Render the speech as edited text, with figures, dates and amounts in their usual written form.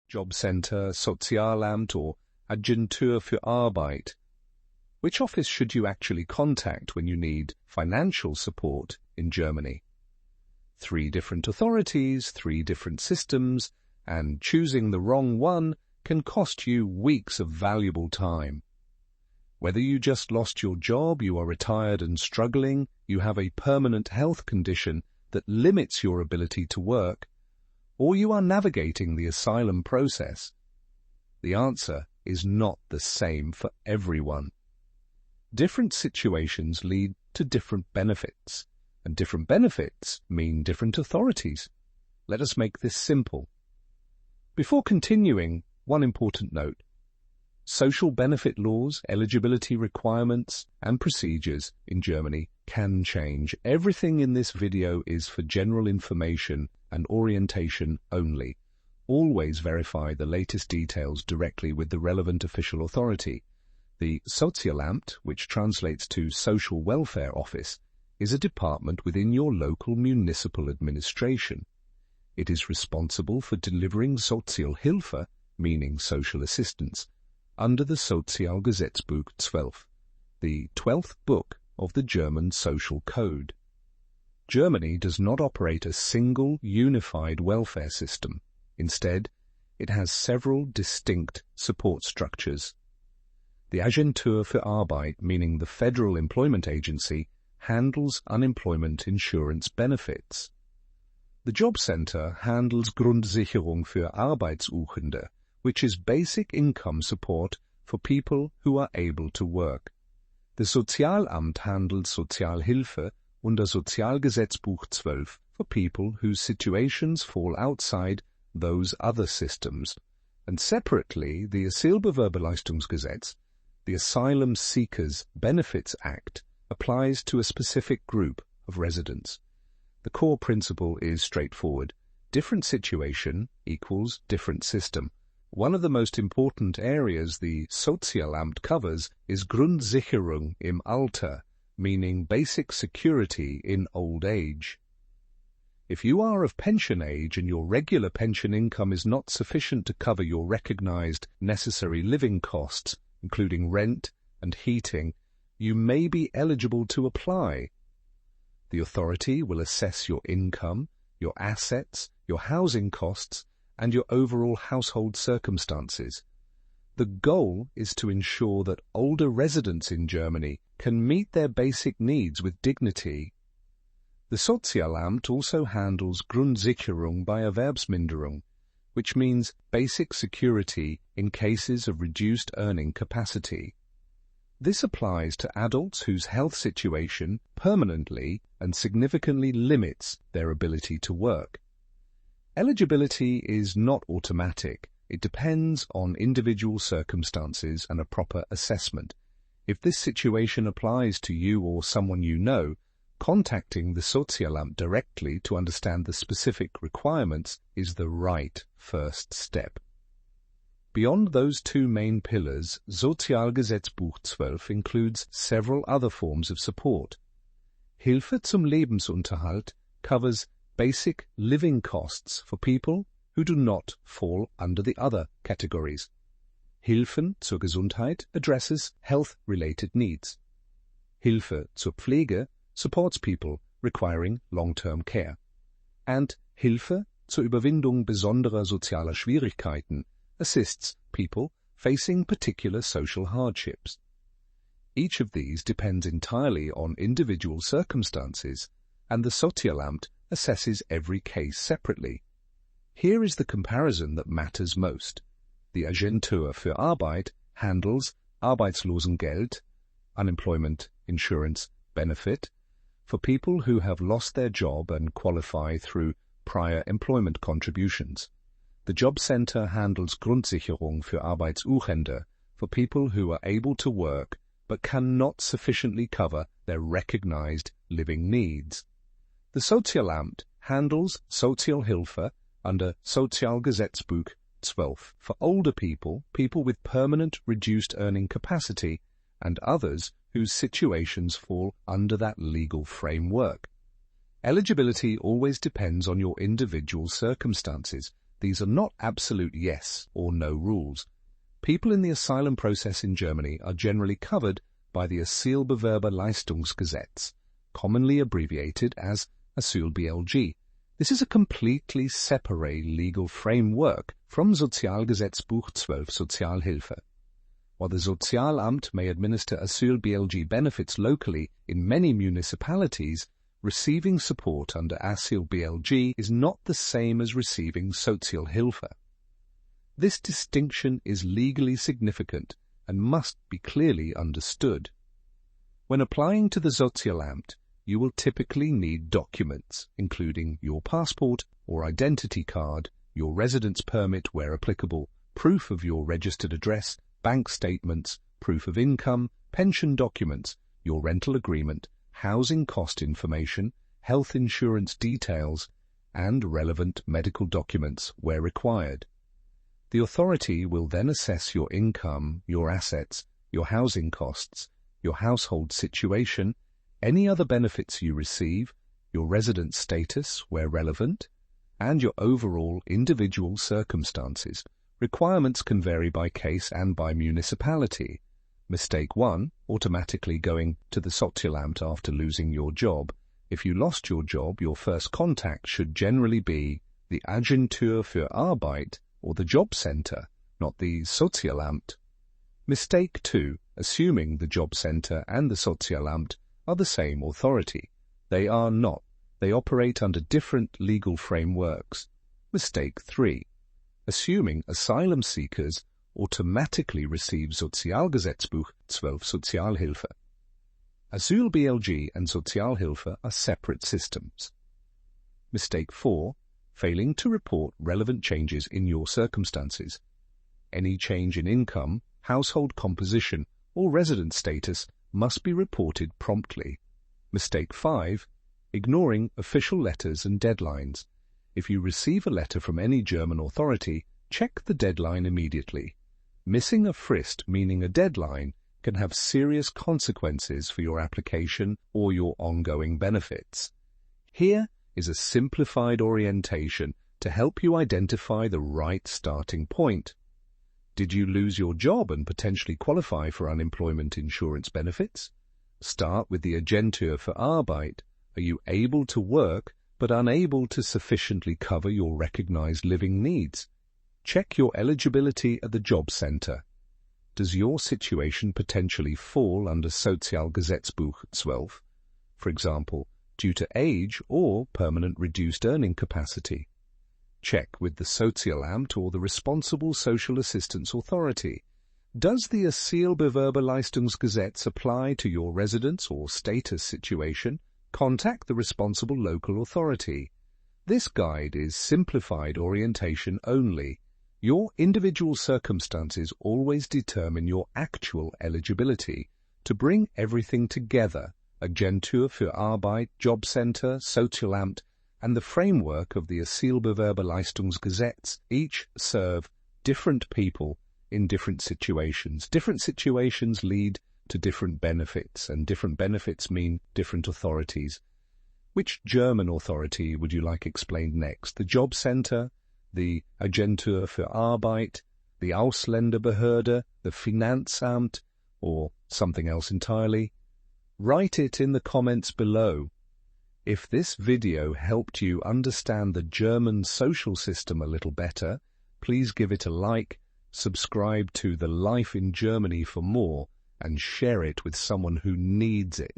Jobcenter, Sozialamt or Agentur für Arbeit. Which office should you actually contact when you need financial support in Germany? 3 different authorities, 3 different systems, and choosing the wrong one can cost you weeks of valuable time. Whether you just lost your job, you are retired and struggling, you have a permanent health condition that limits your ability to work, or you are navigating the asylum process, the answer is not the same for everyone. Different situations lead to different benefits, and different benefits mean different authorities. Let us make this simple. Before continuing, one important note. Social benefit laws, eligibility requirements, and procedures in Germany can change. Everything in this video is for general information and orientation only. Always verify the latest details directly with the relevant official authority. The Sozialamt, which translates to Social Welfare Office, is a department within your local municipal administration. It is responsible for delivering Sozialhilfe, meaning social assistance, under the Sozialgesetzbuch 12, the 12th book of the German Social Code. Germany does not operate a single unified welfare system. Instead, it has several distinct support structures. The Agentur für Arbeit, meaning the Federal Employment Agency, handles unemployment insurance benefits. The Jobcenter handles Grundsicherung für Arbeitssuchende, which is basic income support for people who are able to work. The Sozialamt handles Sozialhilfe under Sozialgesetzbuch 12 for people whose situations fall outside those other systems, and separately the Asylbewerberleistungsgesetz, the Asylum Seekers Benefits Act, applies to a specific group of residents. The core principle is straightforward. Different situation equals different system. One of the most important areas the Sozialamt covers is Grundsicherung im Alter, meaning basic security in old age. If you are of pension age and your regular pension income is not sufficient to cover your recognized necessary living costs, including rent and heating, you may be eligible to apply. The authority will assess your income, your assets, your housing costs, and your overall household circumstances. The goal is to ensure that older residents in Germany can meet their basic needs with dignity. The Sozialamt also handles Grundsicherung bei Erwerbsminderung, which means basic security in cases of reduced earning capacity. This applies to adults whose health situation permanently and significantly limits their ability to work. Eligibility is not automatic. It depends on individual circumstances and a proper assessment. If this situation applies to you or someone you know, contacting the Sozialamt directly to understand the specific requirements is the right first step. Beyond those 2 main pillars, Sozialgesetzbuch 12 includes several other forms of support. Hilfe zum Lebensunterhalt covers basic living costs for people who do not fall under the other categories. Hilfen zur Gesundheit addresses health-related needs. Hilfe zur Pflege supports people requiring long-term care. And Hilfe zur Überwindung besonderer sozialer Schwierigkeiten assists people facing particular social hardships. Each of these depends entirely on individual circumstances, and the Sozialamt assesses every case separately. Here is the comparison that matters most. The Agentur für Arbeit handles Arbeitslosengeld, unemployment insurance benefit, for people who have lost their job and qualify through prior employment contributions. The Jobcenter handles Grundsicherung für Arbeitssuchende for people who are able to work but cannot sufficiently cover their recognized living needs. The Sozialamt handles Sozialhilfe under Sozialgesetzbuch 12 for older people, people with permanent reduced earning capacity, and others whose situations fall under that legal framework. Eligibility always depends on your individual circumstances, These are not absolute yes or no rules. People in the asylum process in Germany are generally covered by the Asylbewerberleistungsgesetz, commonly abbreviated as Asyl-BLG. This is a completely separate legal framework from Sozialgesetzbuch 12 Sozialhilfe. While the Sozialamt may administer Asyl-BLG benefits locally in many municipalities, receiving support under Asyl-BLG is not the same as receiving Sozialhilfe. This distinction is legally significant and must be clearly understood. When applying to the Sozialamt, you will typically need documents, including your passport or identity card, your residence permit where applicable, proof of your registered address, bank statements, proof of income, pension documents, your rental agreement, housing cost information, health insurance details, and relevant medical documents where required. The authority will then assess your income, your assets, your housing costs, your household situation, any other benefits you receive, your residence status where relevant, and your overall individual circumstances. Requirements can vary by case and by municipality. Mistake 1, automatically going to the Sozialamt after losing your job. If you lost your job, your first contact should generally be the Agentur für Arbeit or the Jobcenter, not the Sozialamt. Mistake 2, assuming the Jobcenter and the Sozialamt are the same authority. They are not. They operate under different legal frameworks. Mistake 3, assuming asylum seekers automatically receive Sozialgesetzbuch 12 Sozialhilfe. Asyl-BLG and Sozialhilfe are separate systems. Mistake 4, failing to report relevant changes in your circumstances. Any change in income, household composition, or residence status must be reported promptly. Mistake 5, ignoring official letters and deadlines. If you receive a letter from any German authority, check the deadline immediately. Missing a frist, meaning a deadline, can have serious consequences for your application or your ongoing benefits. Here is a simplified orientation to help you identify the right starting point. Did you lose your job and potentially qualify for unemployment insurance benefits? Start with the Agentur für Arbeit. Are you able to work but unable to sufficiently cover your recognized living needs? Check your eligibility at the Jobcenter. Does your situation potentially fall under Sozialgesetzbuch 12, for example, due to age or permanent reduced earning capacity? Check with the Sozialamt or the responsible social assistance authority. Does the Asylbewerberleistungsgesetz apply to your residence or status situation? Contact the responsible local authority. This guide is simplified orientation only. Your individual circumstances always determine your actual eligibility. To bring everything together, Agentur für Arbeit, Jobcenter, Sozialamt, and the framework of the Asylbewerberleistungsgesetz each serve different people in different situations. Different situations lead to different benefits, and different benefits mean different authorities. Which German authority would you like explained next? The Jobcenter, the Agentur für Arbeit, the Ausländerbehörde, the Finanzamt, or something else entirely? Write it in the comments below. If this video helped you understand the German social system a little better, please give it a like, subscribe to The Life in Germany for more, and share it with someone who needs it.